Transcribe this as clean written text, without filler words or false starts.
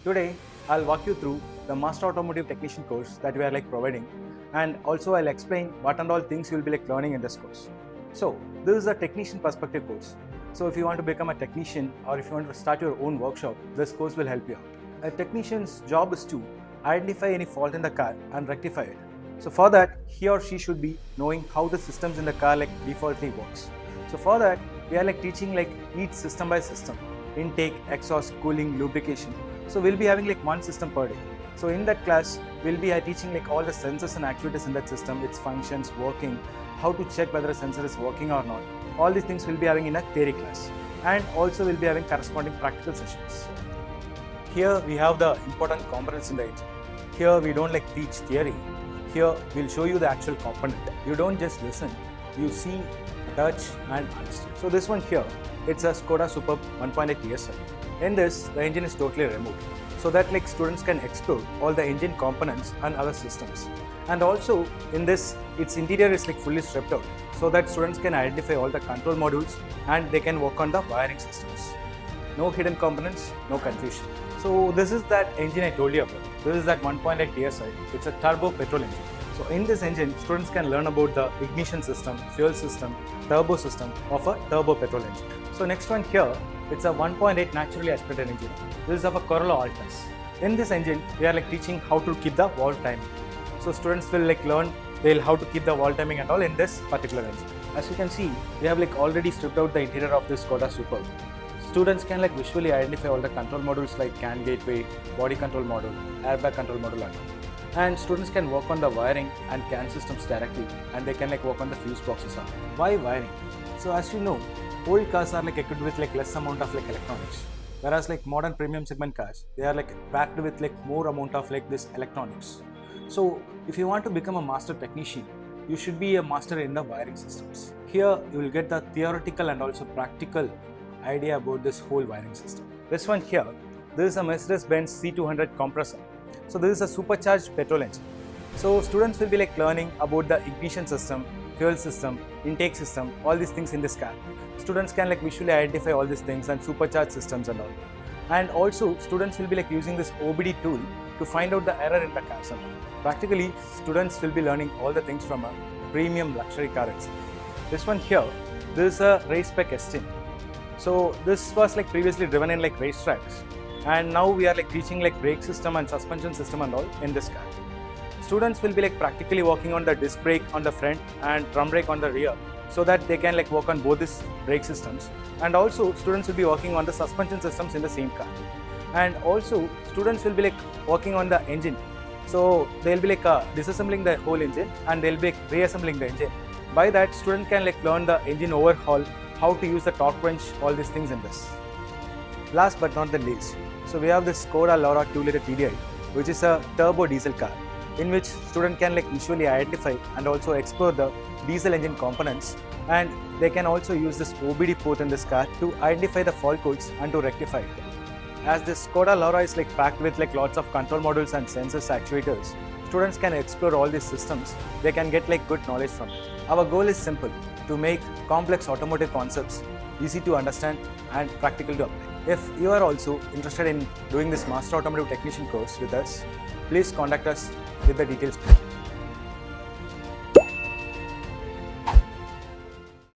Today, I'll walk you through the Master Automotive Technician course that we are providing, and also I'll explain what and all things you'll be learning in this course. So, this is a technician perspective course. So, if you want to become a technician or if you want to start your own workshop, this course will help you out. A technician's job is to identify any fault in the car and rectify it. So, for that, he or she should be knowing how the systems in the car defaultly works. So, for that, we are teaching each system by system: intake, exhaust, cooling, lubrication. So we'll be having one system per day. So in that class, we'll be teaching all the sensors and actuators in that system, its functions, working, how to check whether a sensor is working or not. All these things we'll be having in a theory class. And also we'll be having corresponding practical sessions. Here we have the important components in the engine. Here we don't teach theory. Here we'll show you the actual component. You don't just listen, you see, touch and understand. So this one here, it's a Skoda Superb 1.8 TSI. In this, the engine is totally removed, so that students can explore all the engine components and other systems. And also in this, its interior is fully stripped out, so that students can identify all the control modules and they can work on the wiring systems. No hidden components, no confusion. So this is that engine I told you about. This is that 1.8 TSI. It's a turbo petrol engine. So in this engine, students can learn about the ignition system, fuel system, turbo system of a turbo petrol engine. So next one here, it's a 1.8 naturally aspirated engine. This is of a Corolla Altus. In this engine, we are teaching how to keep the valve timing. So students will learn how to keep the valve timing and all in this particular engine. As you can see, we have already stripped out the interior of this Skoda Superb. Students can visually identify all the control modules like CAN gateway, body control module, airbag control module and all. And students can work on the wiring and CAN systems directly, and they can work on the fuse boxes. Why wiring? So as you know, old cars are equipped with less amount of electronics, whereas modern premium segment cars, they are packed with more amount of this electronics. So if you want to become a master technician, you should be a master in the wiring systems. Here you will get the theoretical and also practical idea about this whole wiring system. This one here, this is a Mercedes-Benz C200 compressor. So this is a supercharged petrol engine. So students will be learning about the ignition system, fuel system, intake system, all these things in this car. Students can visually identify all these things and supercharged systems and all. And also students will be using this OBD tool to find out the error in the car. Practically, students will be learning all the things from a premium luxury car itself. This one here, this is a race spec Esteem. So this was previously driven in racetracks, and now we are teaching brake system and suspension system and all in this car. Students will be practically working on the disc brake on the front and drum brake on the rear, so that they can work on both these brake systems. And also students will be working on the suspension systems in the same car. And also students will be working on the engine. So they'll be disassembling the whole engine and they'll be reassembling the engine. By that, student can learn the engine overhaul, how to use the torque wrench, all these things in this. Last but not the least, so we have this Skoda Laura 2-liter TDI, which is a turbo diesel car, in which student can visually identify and also explore the diesel engine components, and they can also use this OBD port in this car to identify the fault codes and to rectify it. As this Skoda Laura is packed with lots of control modules and sensors, actuators, students can explore all these systems. They can get good knowledge from it. Our goal is simple: to make complex automotive concepts easy to understand and practical to apply. If you are also interested in doing this Master Automotive Technician course with us, please contact us with the details below.